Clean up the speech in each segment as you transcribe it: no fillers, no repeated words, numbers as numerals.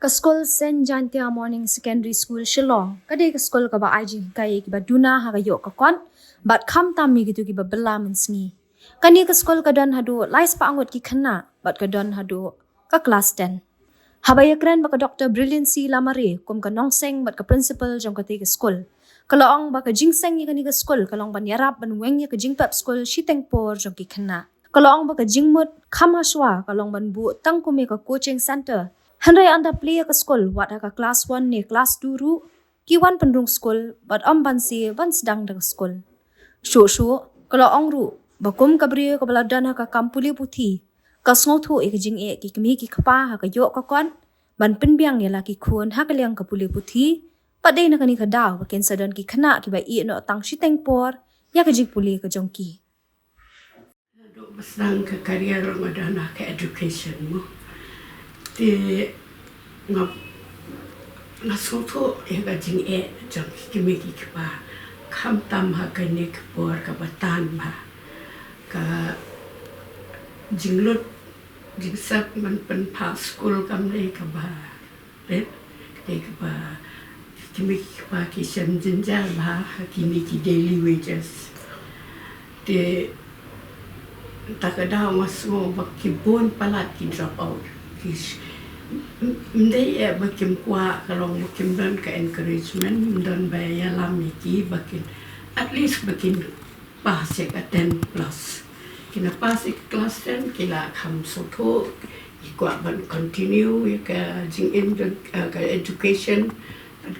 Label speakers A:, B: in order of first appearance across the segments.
A: Ke sekolah Saint Jantia Morning Secondary School Shillong. Kadai ke sekolah ka ba IG kai ki ba duna ha yok ka kon. Bat kham tam mi gitu ki ba bela mensengi. Kani ke sekolah ka don hadu lais pa angot ki Khynnah. Bat ka don hadu ka kelas 10. Habaya keren ba ka Dr. Brilliancy Lamare kum ka nongseng bat ka principal jong ka ke sekolah. Kalau ong ba ka jingseng ni kani ke sekolah kalau ong ban yarap ban weng ni ka jingpap sekolah shiteng por jong ki Khynnah. Kalau ong ba ka jingmut kham haswa kalau ong ban bu tang kumi ka coaching center. Handai anda play ke sekolah wat ka kelas 1 ni kelas 2 ru ki wan pendrung sekolah bat ban si ban sedang dak sekolah. Shu kalau ong ru bakum ka bri ka baladan ka kampuli putih ka sngotu e Jingeh ki Kmie ki khapa ha ka yok ka kon ban penbiang ya laki khun ha ka liang ka puli putih padai na kani ka daw ba ken sadon ki Khynnah ki ba Iehnoh tang shiteng por ya ka Jingpule ka jongki.
B: Dok besang ke karier ngadana ke education mo. Di ngap nasuto ya ka Jingeh jong Kmie ki khapa kham tam ha ka ni por ka batan ba ka jinglut jingsat man pen pa school kam le ka ba ret ke ka ba Kmie ki khapa ki sem jinja ba Kmie ki daily wages de takada masmo bakibon palat ki drop out mendai bakim kwa kalau bakim dan ke encouragement dan bayar lam iki bakin at least bakin pas ya 10 plus kena pas kelas 10 kila kham soto ikwa ban continue ya ke jingin ke education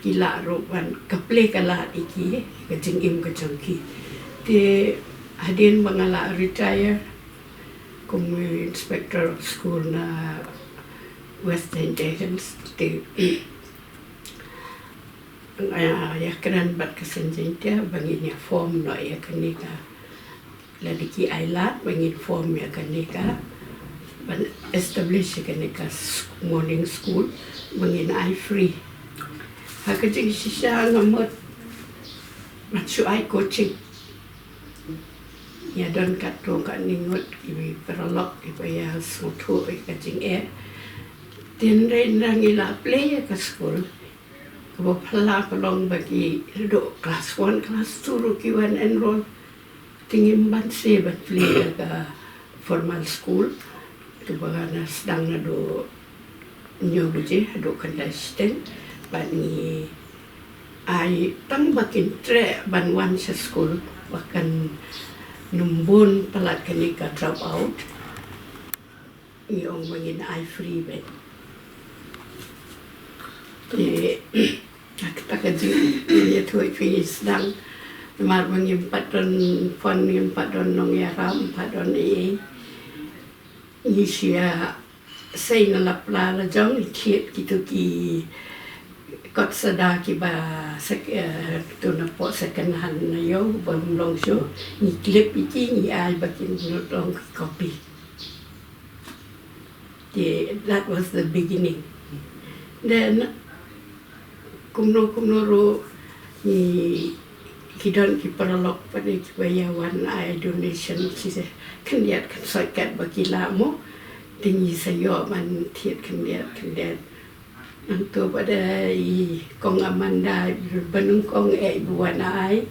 B: kila ro ban ke play kala iki ke jingim ke jongki de hadin mangala retire como inspector of school na Western Agents di ya keren bat kesenjin dia bangin ya form no ya kanika ladiki ailat bangin form ya kanika ban establish kanika morning school bangin I free hakajing sisya ngamot machu I coaching ya don katong kan ningot ibi perlok ibi ya sutu ka Jingeh tin ren ngila play ka school ko phala kolong bagi do class 1 class 2 ru ki wan enroll tingim ban se bat play ka formal school ko bagana sedang na do nyo je do kandasten ban ni ai tang bakin tre ban wan sa school bakan numbun palat kanika drop out iong mangin I free bed kita kaji ya tuai finish dang mar mangin patron fon ngin patron nong ya ram patron ni sia sei na lapla la jong kiet gitu ki kot sada ki ba sek tu na po second hand na yo bam long show ni clip iki ni ai bakin long copy that was the beginning then kumno ro ni kidon ki paralok pada ki bayawan ai donation ki se kan lihat kan soikat bagi lamo tinggi sayo man tiat kan lihat nanti pada kong Amanda benung kong buat ai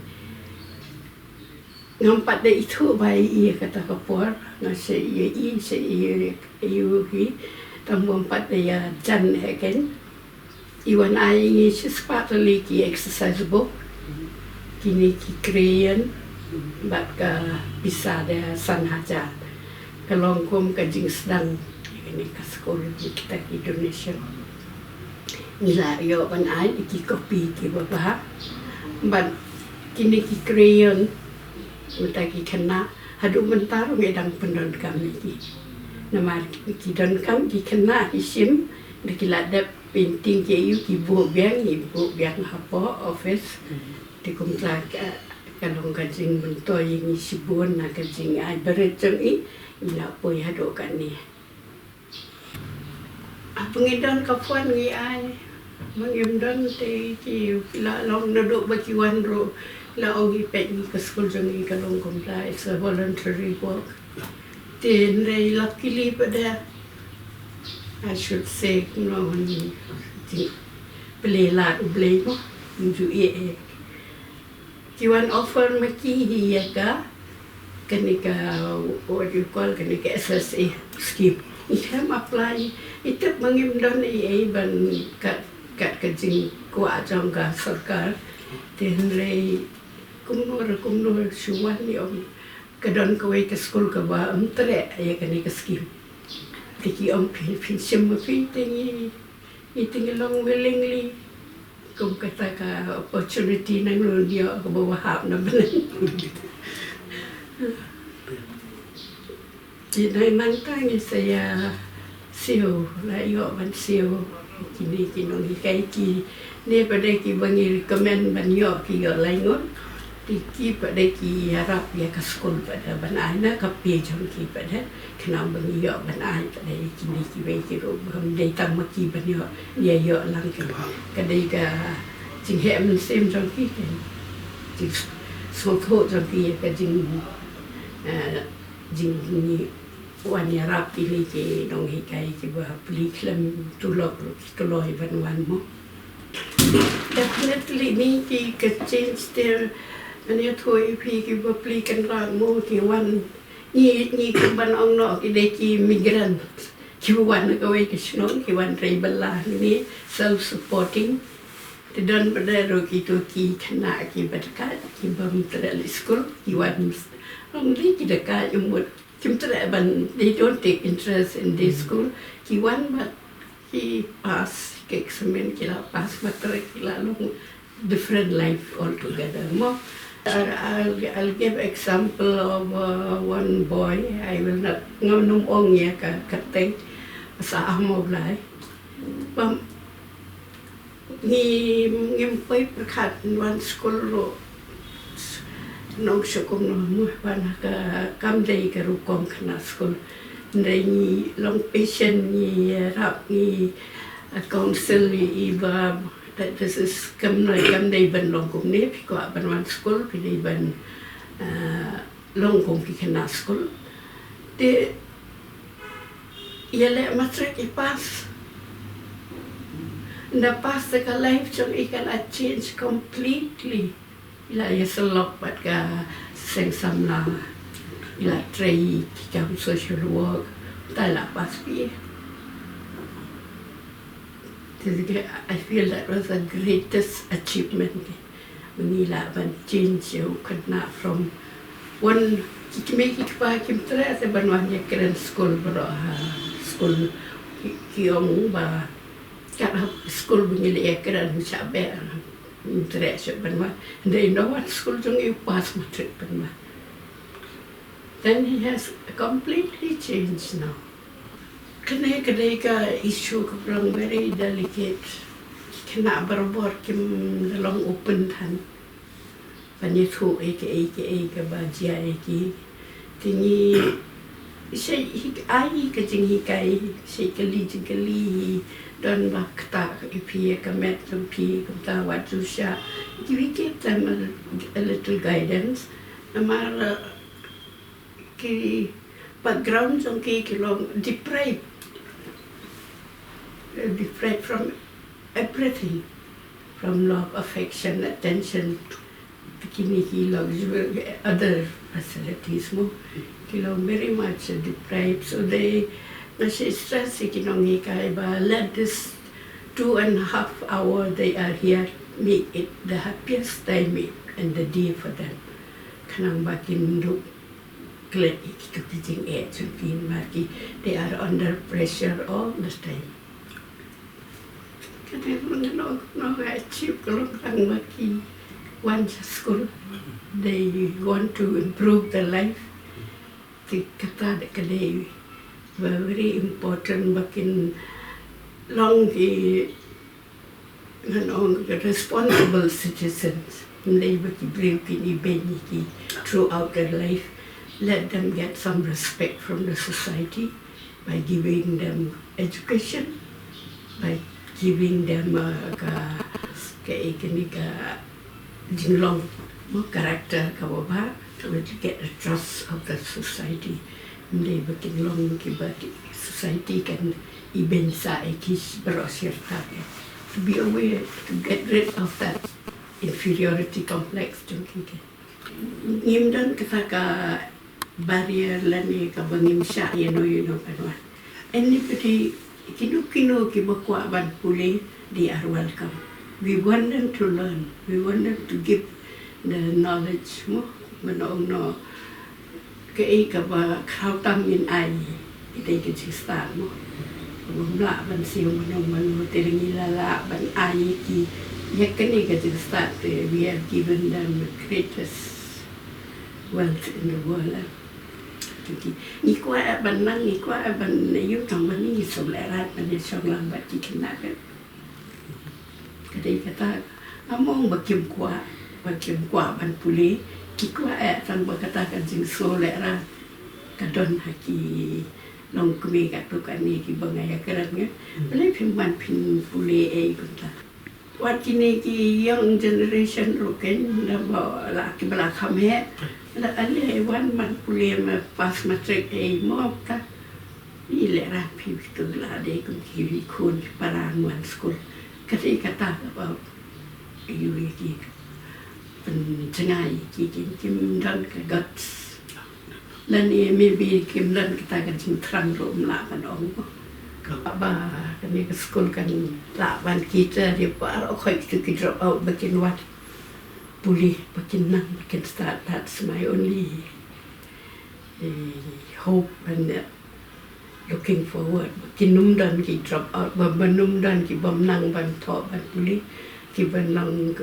B: ngampat dah itu baik ia kata kapor nasi ia iuhi tambah empat dia jan kan iwan ai ini sepatutnya ki exercise book kini ki krayon bat ka bisa dia san haja kalau kom ka jing sedang ini ka sekolah kita ki donation nila yo ban ai ki kopi ki baba ban kini ki krayon uta ki Khynnah hadu mentar ngedang pendon kami ki nama ki don kam ki Khynnah isim dikiladap painting ke yu ki bu biang hapo office di kumtla kalong kajing bentoy yang isibun na kajing ai bereceng ina po hado kan ni pengidon kapuan ngi ai mangimdon te ki la long nadok baki wan ro la ong ipek ni ke school jong i kalong kumtla it's a voluntary work tin rei lakili pada I should say no play lot play mo ju Kiwan offer maki hiyaga kanika what you call kanika SSA scheme. Ikam apply itap mangim don ban kat kajing kuat jangka sarkar tenre kumnor syuan ni om kadon kawai ke skul ka ba tere ya kanika scheme. Tiki om pin sim pin tingi long willingly kung kata ka opportunity nang lo dia ke bawah hap na benar. Jadi nangkang saya siu la yo ban siu kini kinong hikai ki ni pada ki bangi recommend ban yo ki yo laingon ki pada ki harap ya ka skul pada ban aina ka pe jong ki pada kena bangi yo ban ai pada kini ki bai ki ro bam dei tam ki ban yo dia yo lang ka dei ka Jingeh men sem jong ki jing so tho jong ki ka jing ni wan ya rap ini ke dong hikai ke ba pli klem tulok tuloi ban mo definitely ni ki ke change there ani thoi pi ki ba pli kan rang mo ki wan ni ke ban ong no ki de ki migrant ki wan ka wei ki shnong ki wan rei bala ni self supporting te don pada ro ki to ki Khynnah ki berkat ki bam terali school ki wan ong li ki dekat umur they don't take interest in this school. He won, but he passed. Examen kila pass, but kila long different life altogether. More, I'll give example of one boy. I will not ngonum ong ya kateng sa amo blai. Ni ngimpai perkat one school ro. Nong syukum no muhwana ka kamdei ka rukom Khynnah school ni long patient ni rap ni council ni iba that this is kamdei ban long kum ni ko ban wan school pi ban long kum ki Khynnah school de yele matrek I pass the pass the life jong ikan a change completely. Ila ya selok bat ka seng samla ila tray kikam social work tala pas pi. I feel that was the greatest achievement. Menila ban change you Khynnah from one Kmie kikpa kimtra se banwan ya keren school bro school kiong ba kat school bengili ya keren chabe they know what school you pass matric. Then he has completely changed now. Kadai issue kabrang very delicate. Kena berbor kim long open tan. Panithu aka bajia eki. Tingi say ai ka Jingeh say kali don bakta ipi kamet kampi kamta watusha. We give them a little guidance. Amar ki background jong ki long deprived from everything, from love, affection, attention, kini ki luxury, other facilities mo. Kilo very much deprived, so they stress let this 2.5 hours they are here make it the happiest time and the day for them. Kanang bakin look glad they are under pressure all the time. No achieve one school. They want to improve their life. Very important bakin long responsible citizens. They throughout their life. Let them get some respect from the society by giving them education, by giving them jinglong character to get the trust of the society. They became long society can ibensa ekis berosirta to be aware, to get rid of that inferiority complex jengki ngimdan ketaka barrier lani ka bangim sya Iehnoh kanwan anybody kino kibakwa ban puli they are welcome. We want them to learn, we want them to give the knowledge mo manong no cái ka ba khao tam in ai ite ke start mo bumla ban siu manong manu la ban ai ki yakani ke start we have given them the greatest wealth in the world. Ni kwa ban nang ni kwa ban yu tang ban ni so la rat ban ni chong lang ba chi Khynnah ke kadai kata among bakim kwa ban puli ki kwa tang ba kata kan jing so la ra kadon haki long Kmie ka tu kan ni ki bangaya keran nge bele phim ban phin puli e kunta wat kini ki young generation roken da ba la ki bala khame la ale wan man puli ma pas matric e mo ka ni le ra phi tu la de kun ki ri kun para ngwan school kati kata ba yu ki pen cengai ki kim dan ka guts lan ni maybe kim dan kita kan sing trang rom la kan ong ba kan ni ke school kan la ban kita dia pa khoi tu ki drop out bakin wat puli bakin nang bakin start. That's my only hope and looking forward. Kinum dan ki drop out, banum dan ki bam nang ban tho ban puli ki ban nang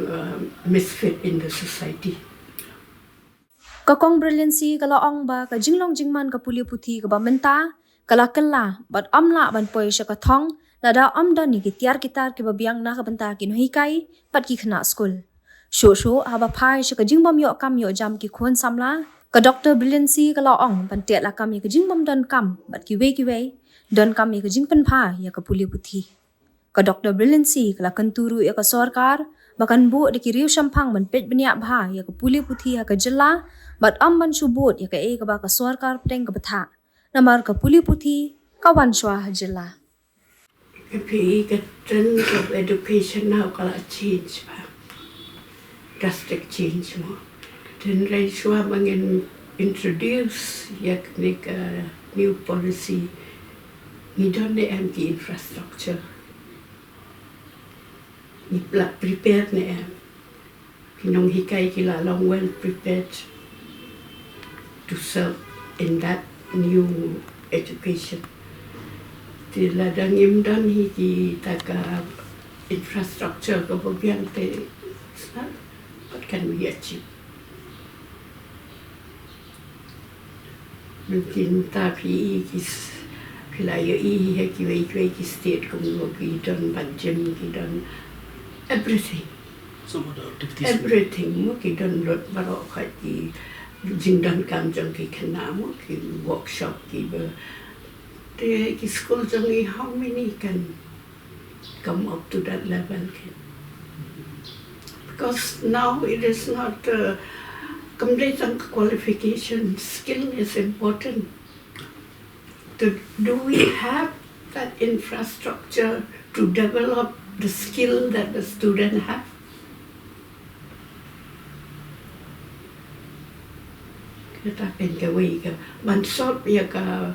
B: misfit in the society.
A: Kakong brilliancy kala ong ba ka jinglong jingman ka puli puthi ka ba menta kala bat amla ban poi sha ka thong lada amdan ni ki tiar kitar ki ba biang na ka banta ki no hikai pat ki Khynnah school. Sho haba phai sha ka jingbam yo kam yo jam ki khon samla ka Dr. Brilliancy kala ong ban te la kam ki jingbam dan kam bat ki we dan kam ki jingpan pha ya ka puli puthi ka Dr. Brilliancy kala kanturu ya ka sarkar bakan bu de ki riu shampang ban pet benya bha ya ka puli puthi ya ka jilla bat am ban subot ya ka e ka ba ka sarkar pteng ka batha namar ka puli puthi ka wan shwa jilla.
B: The trend of education now kala change ba. Drastic change mo. Then Raishwa bangin introduce yak nik new policy. We don't have the infrastructure. We prepared ne am. Pinong hikai kila long well prepared to serve in that new education. Tila dangim dan hiki taka infrastructure ko bagian te. What can we achieve? Mungkin tapi kis pilaya ki state kung ki don banjem ki don everything.
C: Some of the activities.
B: Everything mo ki don lot barok ki jingdan kam jang ki Khynnah mo ki workshop ki ba. The school jang how many can come up to that level? Because now it is not complete qualification. Skill is important. Do we have that infrastructure to develop the skill that the student have? Kita pen ka way ka bansop ya ka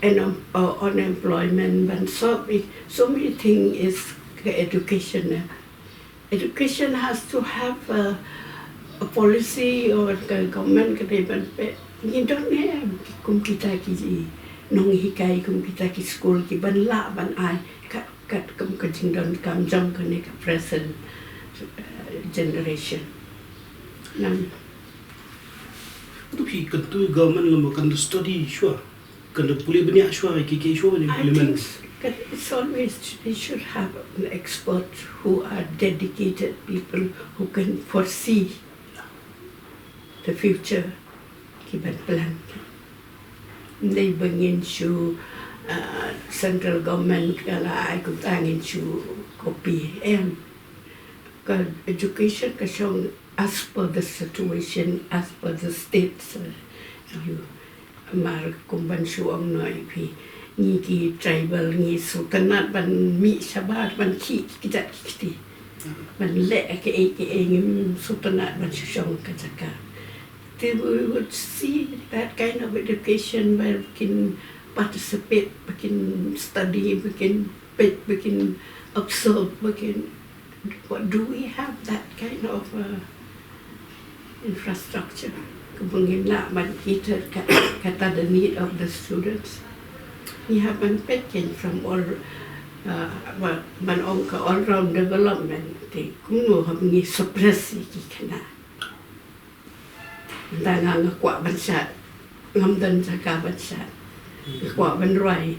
B: unemployment bansop so many things is education. Education has to have a policy or government kaiban pe. You don't have kung kita ki nong hikai kung kita ki school ki ban la ban ai kat kum ka jingdon kam jong ka ni ka present generation. Nam
C: tu ki kantu government lama kantu study shua kantu puli bani shua ki shua bani implement.
B: It's always they should have an expert who are dedicated people who can foresee the future, keep a plan. They bring into central government kala I could hang into copy and education kasong as per the situation, as per the states. You mar kumbansu ang noi pi ngi ki tribal ngi sultanat ban mi shabat ban ki kijat kiti ban le ke ngi sultanat ban shong kajaka. We would see that kind of education where we can participate, we can study, we can observe, what do we have that kind of infrastructure? Kebangin nak ban kita kata the need of the students. We have been taken from all ban ong ka all round development. They kuno have ni suppress ki kana. Tanga ngakwa ban sat, ngamdan saka ban sat. Ngakwa ban roi,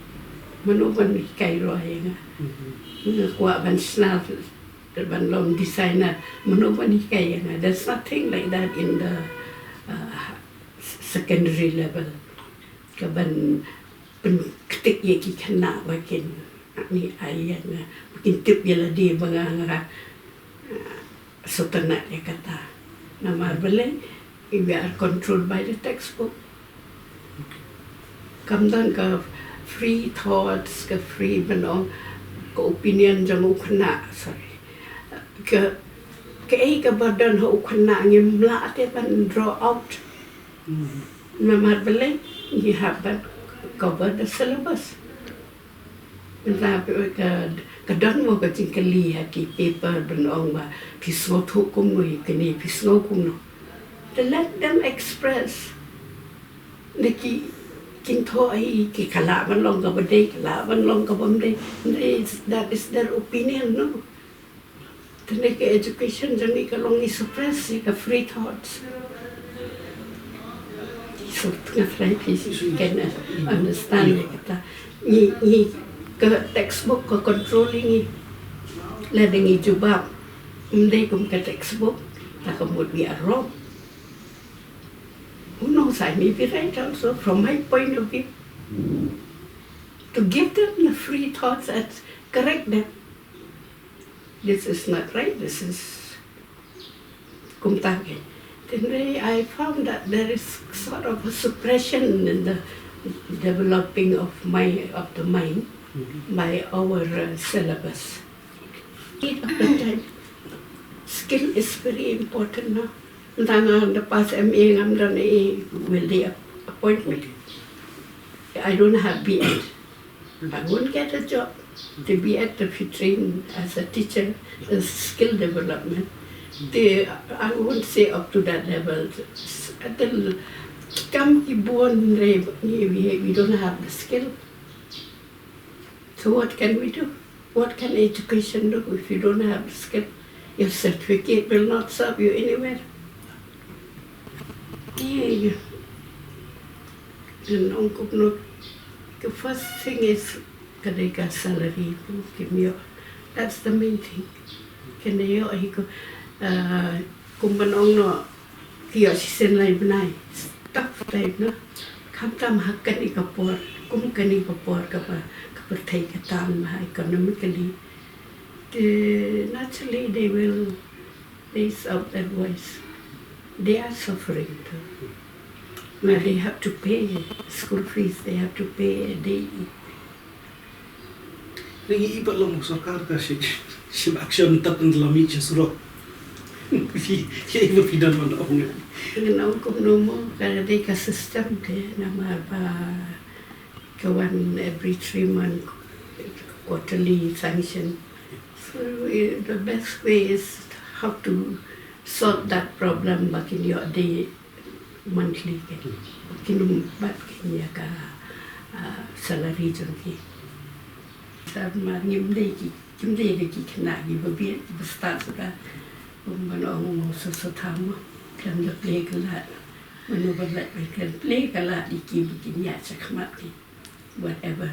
B: manu ban kai roi nga. Ngakwa ban snap, ban long designer, manu ban kai nga. There's nothing like that in the secondary level. Kaban ketik ye ki kena bakin ni ayan bakin tip ye la di banga sultanat ye kata. Nama belai we are controlled by the textbook. Kamdan ka free thoughts, ka free ka opinion jang ukna, sorry. Ka badan ha ukna ngim la te ban draw out. Nama belai you have that cover the syllabus. Kadang mo ka jingkali ki paper banong ba pisno thukum no kini pisno kum no. To let them express. Niki kinto ai ki kala ban long ka bade kala ban long ka bamde. That is their opinion, no. To make education jani ka long ni suppress ka free thoughts. So try please you can understand kita ni ke textbook ke controlling ni letting ni jubab mendai kum ke textbook tak kemud we are wrong. Who knows, I may be right also from my point of view. To give them the free thoughts and correct them. This is not right, this is kumtake. Then I found that there is sort of a suppression in the developing of the mind by our syllabus. Need of the time. Skill is very important now. Tanga lepas MA ngamdan will they appoint me? I don't have B.Ed. I won't get a job. The B.Ed if you train as a teacher, the skill development. I won't say up to that level. Until we don't have the skill. So what can we do? What can education do if you don't have the skill? Your certificate will not serve you anywhere. Yeah. And the first thing is kadeka salary to Kmie. That's the main thing. Kena yo kumbanong no kiyo sisen lai benai stuff type no kamtam hakkan ikapor kan ikapor kapa kapertai katam economically. Naturally they will raise up their voice. They are suffering too. Well, they have to pay school fees, they have to pay daily.
C: Lagi ibat lang sarkar ka si action tak dalam media surau. Kaya iba pidan man ako nga.
B: Nganaw ko mo kada day ka system kaya nama ba kawan every 3 months quarterly sanction. So the best way is how to solve that problem back in your day monthly. Kinumbat kanya ka salary jangki. Sama ngimdai ki Khynnah ki babiat besar sudah Manong sesotama kan the play kalat manu balat kan play kalat iki bikin ya cakmat whatever